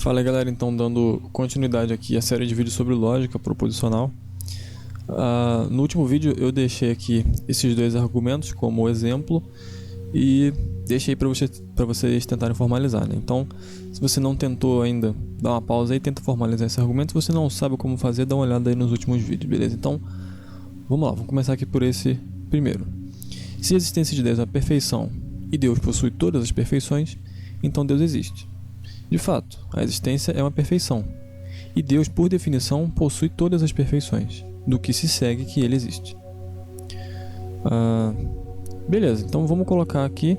Fala aí, galera, então dando continuidade aqui à série de vídeos sobre lógica proposicional. No último vídeo eu deixei aqui esses dois argumentos como exemplo e deixei para vocês tentarem formalizar, né? Então, se você não tentou ainda, dá uma pausa aí e tenta formalizar esse argumento. Se você não sabe como fazer, dá uma olhada aí nos últimos vídeos, beleza? Então, vamos lá, vamos começar aqui por esse primeiro. Se a existência de Deus é a perfeição e Deus possui todas as perfeições, então Deus existe. De fato, a existência é uma perfeição, e Deus, por definição, possui todas as perfeições, do que se segue que ele existe. Beleza, então vamos colocar aqui,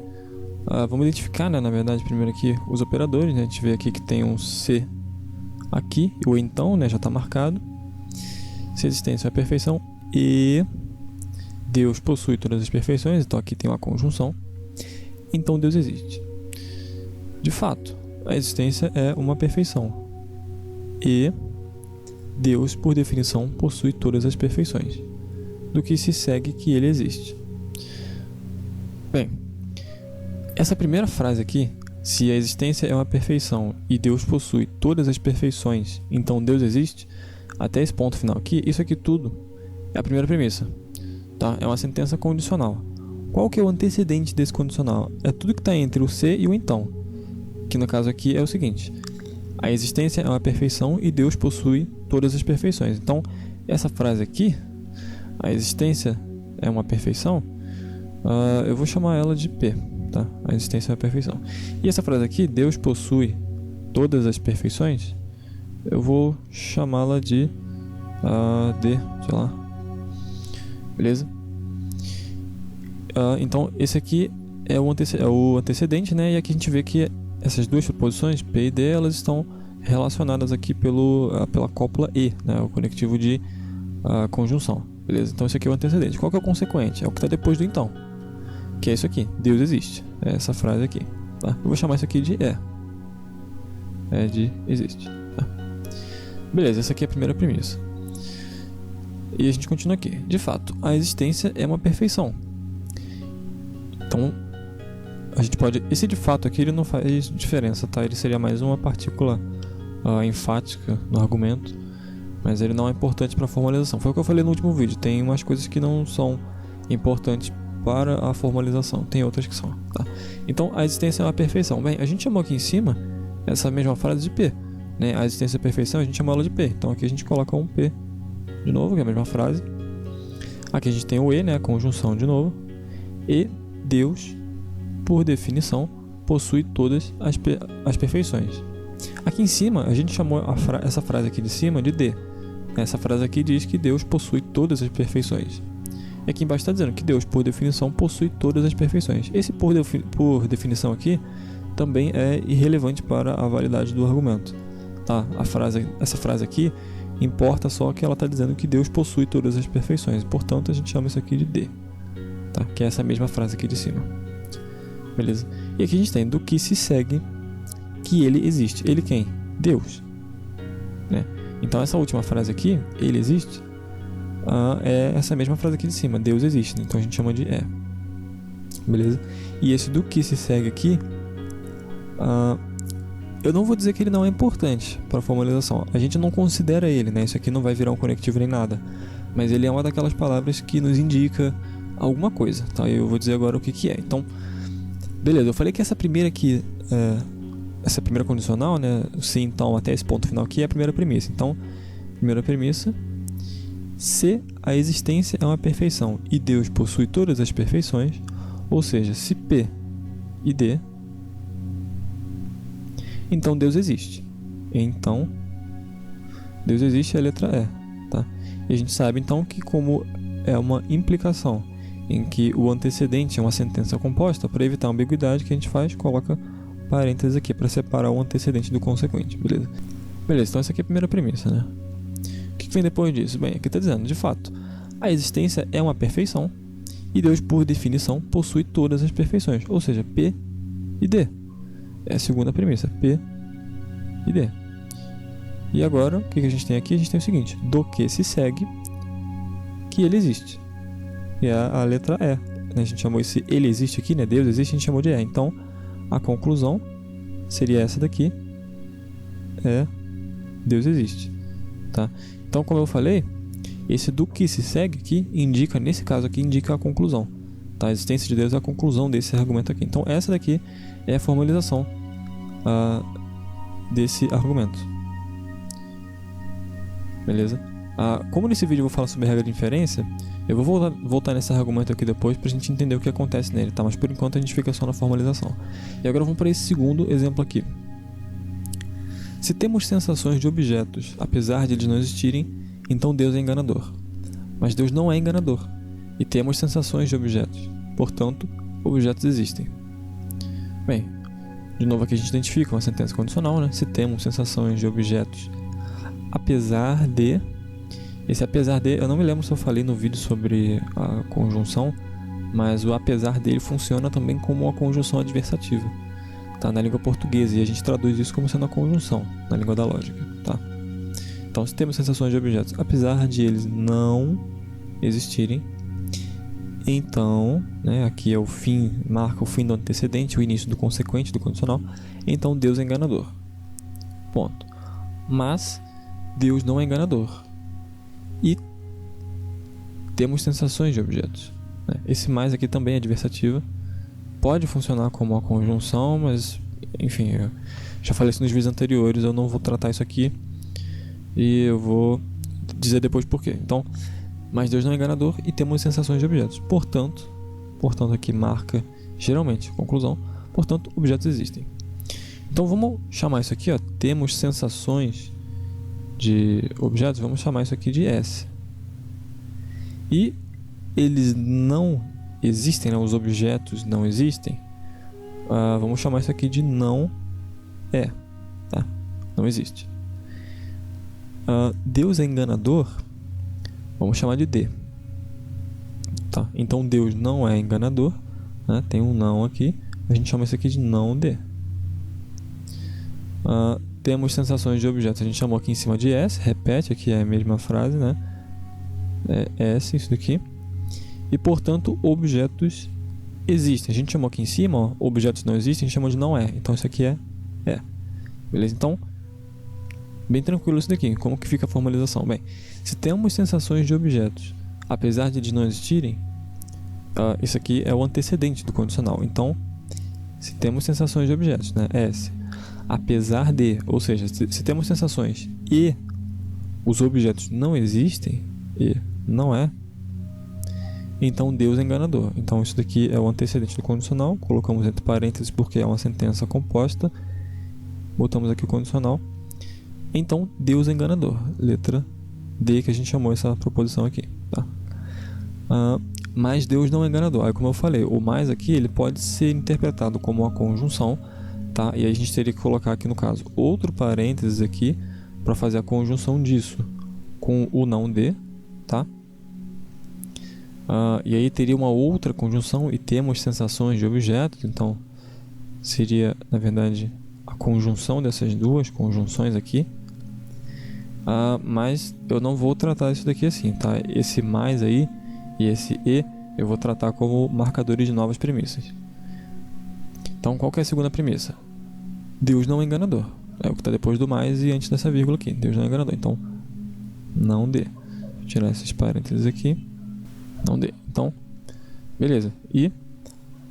vamos identificar, né, na verdade, primeiro aqui os operadores, né? A gente vê aqui que tem um se aqui, o então, né, já está marcado. Se a existência é a perfeição e Deus possui todas as perfeições, então aqui tem uma conjunção, então Deus existe. De fato, a existência é uma perfeição e Deus, por definição, possui todas as perfeições, do que se segue que ele existe. Bem, essa primeira frase aqui, se a existência é uma perfeição e Deus possui todas as perfeições, então Deus existe, até esse ponto final aqui, isso aqui tudo é a primeira premissa, tá? É uma sentença condicional. Qual que é o antecedente desse condicional? É tudo que está entre o se e o então, que no caso aqui é o seguinte: a existência é uma perfeição e Deus possui todas as perfeições. Então, essa frase aqui, a existência é uma perfeição, eu vou chamar ela de P, tá? A existência é uma perfeição. E essa frase aqui, Deus possui todas as perfeições, eu vou chamá-la de D, sei lá. Beleza? Então, esse aqui é o antecedente, né? E aqui a gente vê que essas duas proposições, P e D, elas estão relacionadas aqui pela cópula E, né, o conectivo de conjunção, beleza? Então esse aqui é o antecedente. Qual que é o consequente? É o que está depois do então, que é isso aqui: Deus existe. É essa frase aqui, tá? Eu vou chamar isso aqui de de existe, tá? Beleza, essa aqui é a primeira premissa. E a gente continua aqui. De fato, a existência é uma perfeição. Então, a gente pode... Esse de fato aqui ele não faz diferença, tá? Ele seria mais uma partícula enfática no argumento, mas ele não é importante para a formalização. Foi o que eu falei no último vídeo. Tem umas coisas que não são importantes para a formalização, tem outras que são, tá? Então, a existência é uma perfeição. Bem, a gente chamou aqui em cima essa mesma frase de P, né? A existência é perfeição, a gente chamou ela de P. Então aqui a gente coloca um P de novo, que é a mesma frase. Aqui a gente tem o E, né? A conjunção de novo. E Deus, por definição, possui todas as perfeições. Aqui em cima, a gente chamou essa frase aqui de cima de D. Essa frase aqui diz que Deus possui todas as perfeições. E aqui embaixo está dizendo que Deus, por definição, possui todas as perfeições. Esse por definição aqui também é irrelevante para a validade do argumento, tá? Essa frase aqui importa só que ela está dizendo que Deus possui todas as perfeições. Portanto, a gente chama isso aqui de D, tá? Que é essa mesma frase aqui de cima. Beleza? E aqui a gente tem do que se segue que ele existe. Ele quem? Deus, né? Então essa última frase aqui, ele existe, é essa mesma frase aqui de cima, Deus existe, né? Então a gente chama de beleza? E esse do que se segue aqui, eu não vou dizer que ele não é importante para a formalização. A gente não considera ele, né? Isso aqui não vai virar um conectivo nem nada, mas ele é uma daquelas palavras que nos indica alguma coisa, tá? Eu vou dizer agora o que é. Então, beleza, eu falei que essa primeira aqui, essa primeira condicional, né, se então até esse ponto final aqui é a primeira premissa. Então, primeira premissa: se a existência é uma perfeição e Deus possui todas as perfeições, ou seja, se P e D, então Deus existe. Então, Deus existe é a letra E, tá? E a gente sabe então que, como é uma implicação em que o antecedente é uma sentença composta, para evitar a ambiguidade, que a gente faz, coloca parênteses aqui para separar o antecedente do consequente, beleza? Beleza, então essa aqui é a primeira premissa, né? O que vem depois disso? Bem, aqui está dizendo, de fato, a existência é uma perfeição e Deus, por definição, possui todas as perfeições, ou seja, P e D. É a segunda premissa, P e D. E agora, o que a gente tem aqui? A gente tem o seguinte: do que se segue que ele existe. E é a letra E, né? A gente chamou esse ele existe aqui, né? Deus existe, a gente chamou de E. Então, a conclusão seria essa daqui: é Deus existe, tá? Então, como eu falei, esse do que se segue aqui indica, nesse caso aqui, indica a conclusão, tá? A existência de Deus é a conclusão desse argumento aqui. Então, essa daqui é a formalização desse argumento. Beleza? Como nesse vídeo eu vou falar sobre a regra de inferência, eu vou voltar nesse argumento aqui depois pra gente entender o que acontece nele, tá? Mas por enquanto a gente fica só na formalização. E agora vamos para esse segundo exemplo aqui. Se temos sensações de objetos, apesar de eles não existirem, então Deus é enganador. Mas Deus não é enganador. E temos sensações de objetos. Portanto, objetos existem. Bem, de novo aqui a gente identifica uma sentença condicional, né? Se temos sensações de objetos, apesar de... Esse apesar de, eu não me lembro se eu falei no vídeo sobre a conjunção, mas o apesar dele funciona também como uma conjunção adversativa, tá? Na língua portuguesa, e a gente traduz isso como sendo a conjunção na língua da lógica, tá? Então, se temos sensações de objetos, apesar de eles não existirem, então, né, aqui é o fim, marca o fim do antecedente, o início do consequente do condicional, então Deus é enganador. Ponto. Mas Deus não é enganador. E temos sensações de objetos, né? Esse mais aqui também é adversativa. Pode funcionar como uma conjunção, mas enfim, eu já falei isso nos vídeos anteriores, eu não vou tratar isso aqui e eu vou dizer depois porquê. Então, mas Deus não é enganador e temos sensações de objetos. Portanto aqui marca geralmente conclusão. Portanto, objetos existem. Então vamos chamar isso aqui, ó, temos sensações de objetos, vamos chamar isso aqui de S. E eles não existem, né? Os objetos não existem. Vamos chamar isso aqui de não é, tá? Não existe. Deus é enganador, vamos chamar de D, tá? Então Deus não é enganador, né? Tem um não aqui, a gente chama isso aqui de não D. Temos sensações de objetos, a gente chamou aqui em cima de S, repete aqui a mesma frase, né? É S, isso daqui. E portanto, objetos existem. A gente chamou aqui em cima, ó, objetos não existem, a gente chamou de não é. Então isso aqui é. Beleza? Então, bem tranquilo isso daqui. Como que fica a formalização? Bem, se temos sensações de objetos, apesar de eles não existirem, isso aqui é o antecedente do condicional. Então, se temos sensações de objetos, né? S. Apesar de, ou seja, se temos sensações e os objetos não existem, e não é, então Deus é enganador. Então isso daqui é o antecedente do condicional, colocamos entre parênteses porque é uma sentença composta, botamos aqui o condicional, então Deus é enganador, letra D que a gente chamou essa proposição aqui, tá? Mas Deus não é enganador. Aí, como eu falei, o mais aqui ele pode ser interpretado como uma conjunção, tá? E aí a gente teria que colocar aqui no caso outro parênteses aqui para fazer a conjunção disso com o não de, tá? E aí teria uma outra conjunção e temos sensações de objetos, então seria na verdade a conjunção dessas duas conjunções aqui, mas eu não vou tratar isso daqui assim, tá? Esse mais aí e esse e eu vou tratar como marcadores de novas premissas. Então qual que é a segunda premissa? Deus não é enganador. É o que está depois do mais e antes dessa vírgula aqui. Deus não é enganador. Então, não dê. Vou tirar esses parênteses aqui. Não dê. Então, beleza. E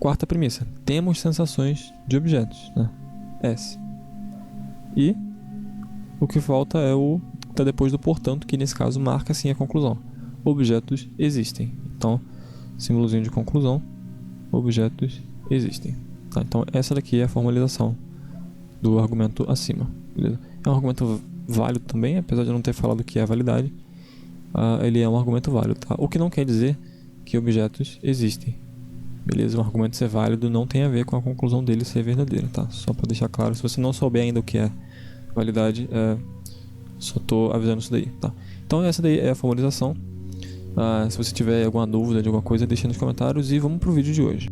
quarta premissa. Temos sensações de objetos, né? S. E o que falta é o que está depois do portanto, que nesse caso marca sim a conclusão. Objetos existem. Então, símbolozinho de conclusão. Objetos existem. Tá? Então, essa daqui é a formalização do argumento acima, beleza? É um argumento válido também, apesar de eu não ter falado que é a validade, ele é um argumento válido, tá? O que não quer dizer que objetos existem, beleza? Um argumento ser válido não tem a ver com a conclusão dele ser verdadeira, tá? Só para deixar claro, se você não souber ainda o que é validade, só tô avisando isso daí, tá? Então essa daí é a formalização. Se você tiver alguma dúvida de alguma coisa, deixa nos comentários e vamos pro vídeo de hoje.